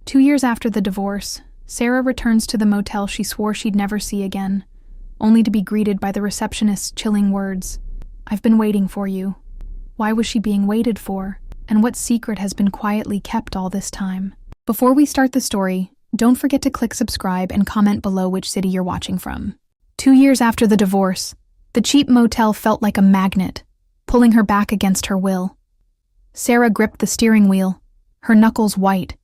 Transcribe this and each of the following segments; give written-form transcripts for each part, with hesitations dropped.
2 years after the divorce, Sarah returns to the motel she swore she'd never see again, only to be greeted by the receptionist's chilling words, "I've been waiting for you." Why was she being waited for? And what secret has been quietly kept all this time? Before we start the story, don't forget to click subscribe and comment below which city you're watching from. 2 years after the divorce, the cheap motel felt like a magnet, pulling her back against her will. Sarah gripped the steering wheel, her knuckles white,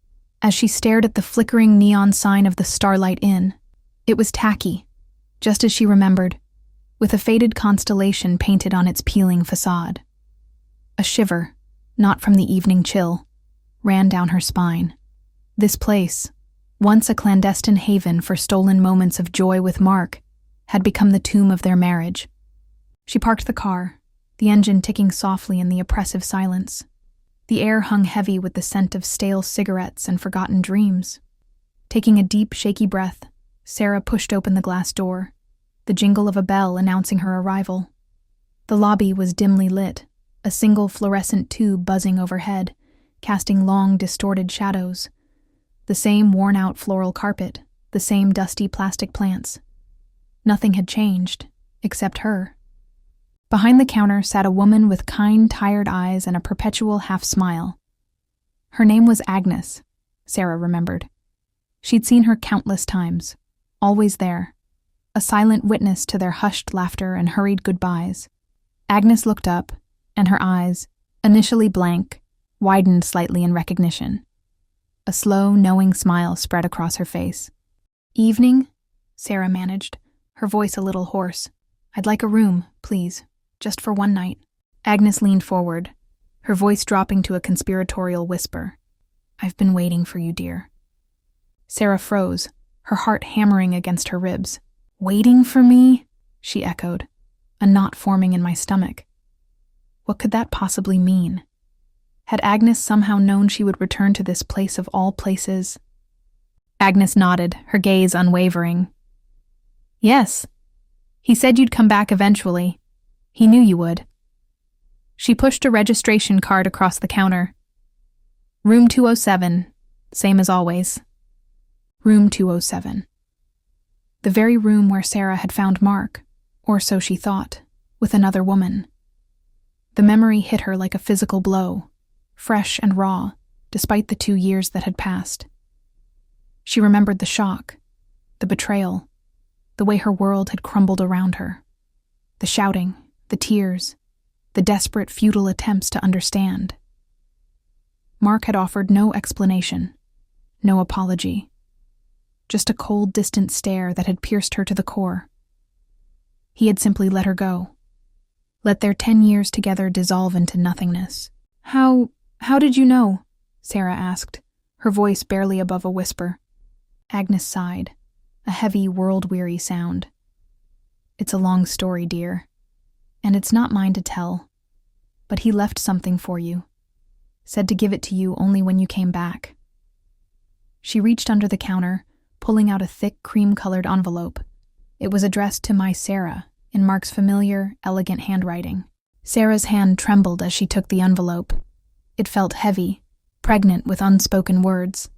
as she stared at the flickering neon sign of the Starlight Inn. It was tacky, just as she remembered, with a faded constellation painted on its peeling facade. A shiver, not from the evening chill, ran down her spine. This place, once a clandestine haven for stolen moments of joy with Mark, had become the tomb of their marriage. She parked the car, the engine ticking softly in the oppressive silence. The air hung heavy with the scent of stale cigarettes and forgotten dreams. Taking a deep, shaky breath, Sarah pushed open the glass door, the jingle of a bell announcing her arrival. The lobby was dimly lit, a single fluorescent tube buzzing overhead, casting long, distorted shadows. The same worn-out floral carpet, the same dusty plastic plants. Nothing had changed, except her. Behind the counter sat a woman with kind, tired eyes and a perpetual half-smile. Her name was Agnes, Sarah remembered. She'd seen her countless times, always there, a silent witness to their hushed laughter and hurried goodbyes. Agnes looked up, and her eyes, initially blank, widened slightly in recognition. A slow, knowing smile spread across her face. "Evening?" Sarah managed, her voice a little hoarse. "I'd like a room, please. Just for one night." Agnes leaned forward, her voice dropping to a conspiratorial whisper. "I've been waiting for you, dear." Sarah froze, her heart hammering against her ribs. "Waiting for me?" she echoed, a knot forming in my stomach. What could that possibly mean? Had Agnes somehow known she would return to this place of all places? Agnes nodded, her gaze unwavering. "Yes. He said you'd come back eventually. He knew you would." She pushed a registration card across the counter. "Room 207, same as always." Room 207. The very room where Sarah had found Mark, or so she thought, with another woman. The memory hit her like a physical blow, fresh and raw, despite the 2 years that had passed. She remembered the shock, the betrayal, the way her world had crumbled around her. The shouting, the tears, the desperate, futile attempts to understand. Mark had offered no explanation, no apology. Just a cold, distant stare that had pierced her to the core. He had simply let her go. Let their 10 years together dissolve into nothingness. How did you know?" Sarah asked, her voice barely above a whisper. Agnes sighed, a heavy, world-weary sound. "It's a long story, dear, and it's not mine to tell. But he left something for you. Said to give it to you only when you came back." She reached under the counter, pulling out a thick, cream-colored envelope. It was addressed to "My Sarah," in Mark's familiar, elegant handwriting. Sarah's hand trembled as she took the envelope. It felt heavy, pregnant with unspoken words.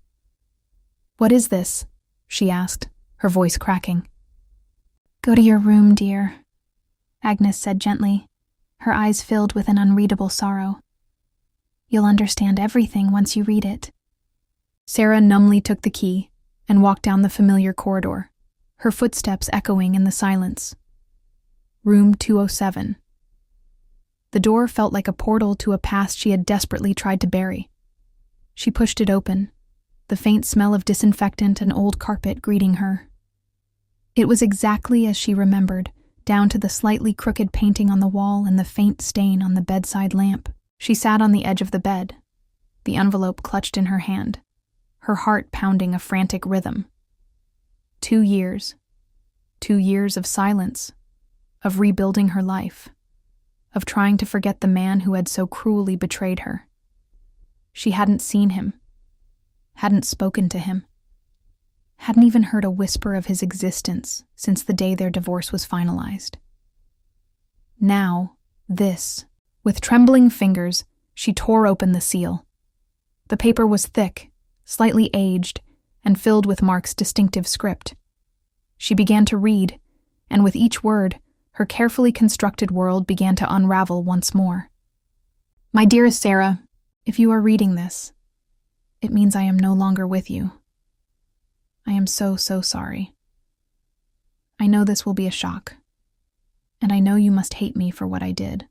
"What is this?" she asked, her voice cracking. "Go to your room, dear," Agnes said gently, her eyes filled with an unreadable sorrow. "You'll understand everything once you read it." Sarah numbly took the key and walked down the familiar corridor, her footsteps echoing in the silence. Room 207. The door felt like a portal to a past she had desperately tried to bury. She pushed it open, the faint smell of disinfectant and old carpet greeting her. It was exactly as she remembered, down to the slightly crooked painting on the wall and the faint stain on the bedside lamp. She sat on the edge of the bed, the envelope clutched in her hand, her heart pounding a frantic rhythm. 2 years. 2 years of silence, of rebuilding her life, of trying to forget the man who had so cruelly betrayed her. She hadn't seen him, hadn't spoken to him, hadn't even heard a whisper of his existence since the day their divorce was finalized. Now, this. With trembling fingers, she tore open the seal. The paper was thick, slightly aged and filled with Mark's distinctive script. She began to read, and with each word, her carefully constructed world began to unravel once more. My dearest Sarah, if you are reading this, it means I am no longer with you. I am so sorry. I know this will be a shock, and I know you must hate me for what I did,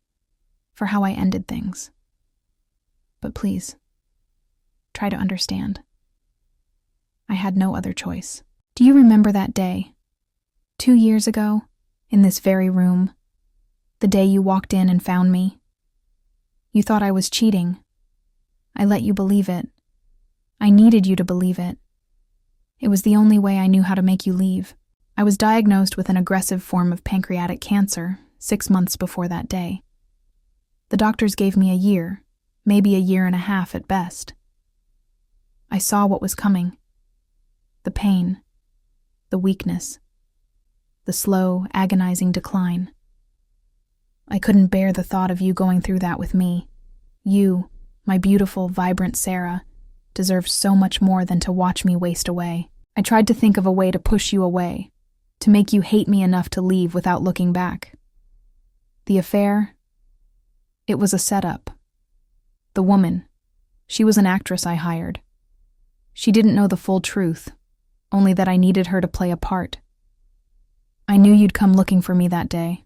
for how I ended things. But please, try to understand. I had no other choice. Do you remember that day, 2 years ago, in this very room, the day you walked in and found me? You thought I was cheating. I let you believe it. I needed you to believe it. It was the only way I knew how to make you leave. I was diagnosed with an aggressive form of pancreatic cancer 6 months before that day. The doctors gave me a year, maybe a year and a half at best. I saw what was coming. The pain, the weakness, the slow, agonizing decline. I couldn't bear the thought of you going through that with me. You, my beautiful, vibrant Sarah, deserve so much more than to watch me waste away. I tried to think of a way to push you away, to make you hate me enough to leave without looking back. The affair? It was a setup. The woman, she was an actress I hired. She didn't know the full truth, only that I needed her to play a part. I knew you'd come looking for me that day.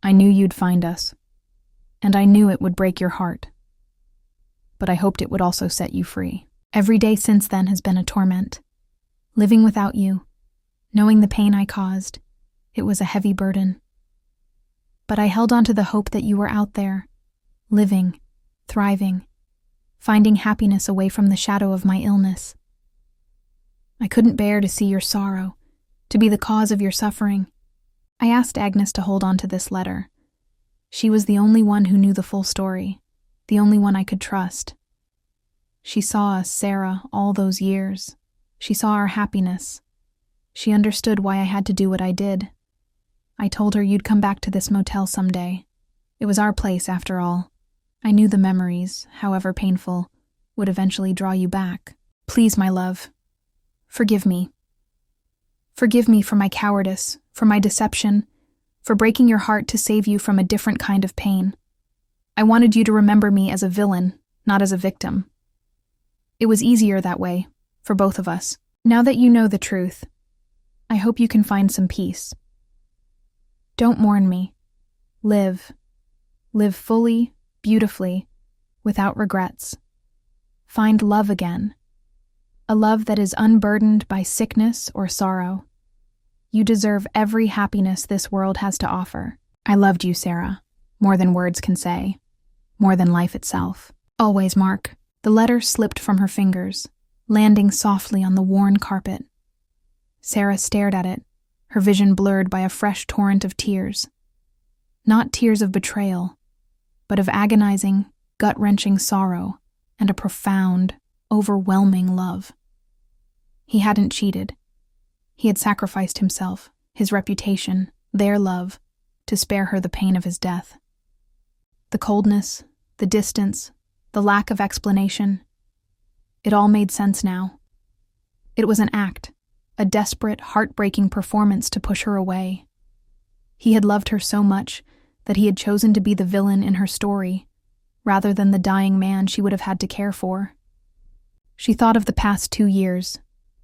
I knew you'd find us, and I knew it would break your heart. But I hoped it would also set you free. Every day since then has been a torment. Living without you, knowing the pain I caused, it was a heavy burden. But I held on to the hope that you were out there, living, thriving, finding happiness away from the shadow of my illness. I couldn't bear to see your sorrow, to be the cause of your suffering. I asked Agnes to hold on to this letter. She was the only one who knew the full story, the only one I could trust. She saw us, Sarah, all those years. She saw our happiness. She understood why I had to do what I did. I told her you'd come back to this motel someday. It was our place, after all. I knew the memories, however painful, would eventually draw you back. Please, my love, forgive me. Forgive me for my cowardice, for my deception, for breaking your heart to save you from a different kind of pain. I wanted you to remember me as a villain, not as a victim. It was easier that way, for both of us. Now that you know the truth, I hope you can find some peace. Don't mourn me. Live. Live fully, beautifully, without regrets. Find love again. A love that is unburdened by sickness or sorrow. You deserve every happiness this world has to offer. I loved you, Sarah, more than words can say, more than life itself. Always, Mark. The letter slipped from her fingers, landing softly on the worn carpet. Sarah stared at it, her vision blurred by a fresh torrent of tears. Not tears of betrayal, but of agonizing, gut-wrenching sorrow and a profound, overwhelming love. He hadn't cheated. He had sacrificed himself, his reputation, their love, to spare her the pain of his death. The coldness, the distance, the lack of explanation. It all made sense now. It was an act, a desperate, heartbreaking performance to push her away. He had loved her so much that he had chosen to be the villain in her story, rather than the dying man she would have had to care for. She thought of the past 2 years,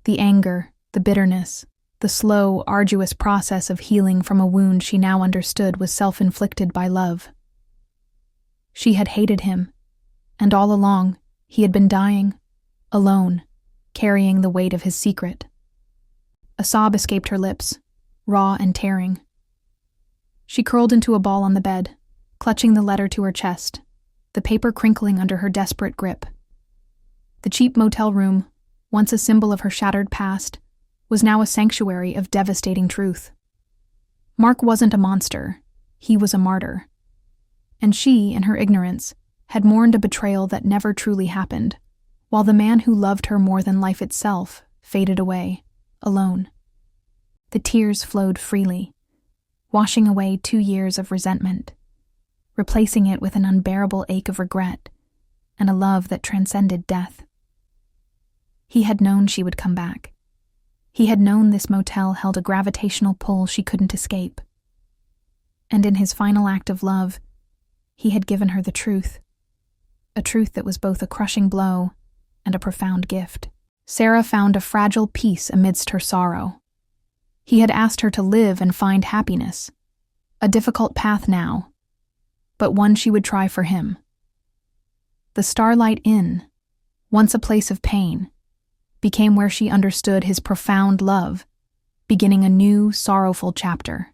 the anger, the bitterness, the slow, arduous process of healing from a wound she now understood was self-inflicted by love. She had hated him, and all along, he had been dying, alone, carrying the weight of his secret. A sob escaped her lips, raw and tearing. She curled into a ball on the bed, clutching the letter to her chest, the paper crinkling under her desperate grip. The cheap motel room, once a symbol of her shattered past, was now a sanctuary of devastating truth. Mark wasn't a monster, he was a martyr. And she, in her ignorance, had mourned a betrayal that never truly happened, while the man who loved her more than life itself faded away, alone. The tears flowed freely, washing away 2 years of resentment, replacing it with an unbearable ache of regret and a love that transcended death. He had known she would come back. He had known this motel held a gravitational pull she couldn't escape. And in his final act of love, he had given her the truth. A truth that was both a crushing blow and a profound gift. Sarah found a fragile peace amidst her sorrow. He had asked her to live and find happiness. A difficult path now, but one she would try for him. The Starlight Inn, once a place of pain, became where she understood his profound love, beginning a new, sorrowful chapter.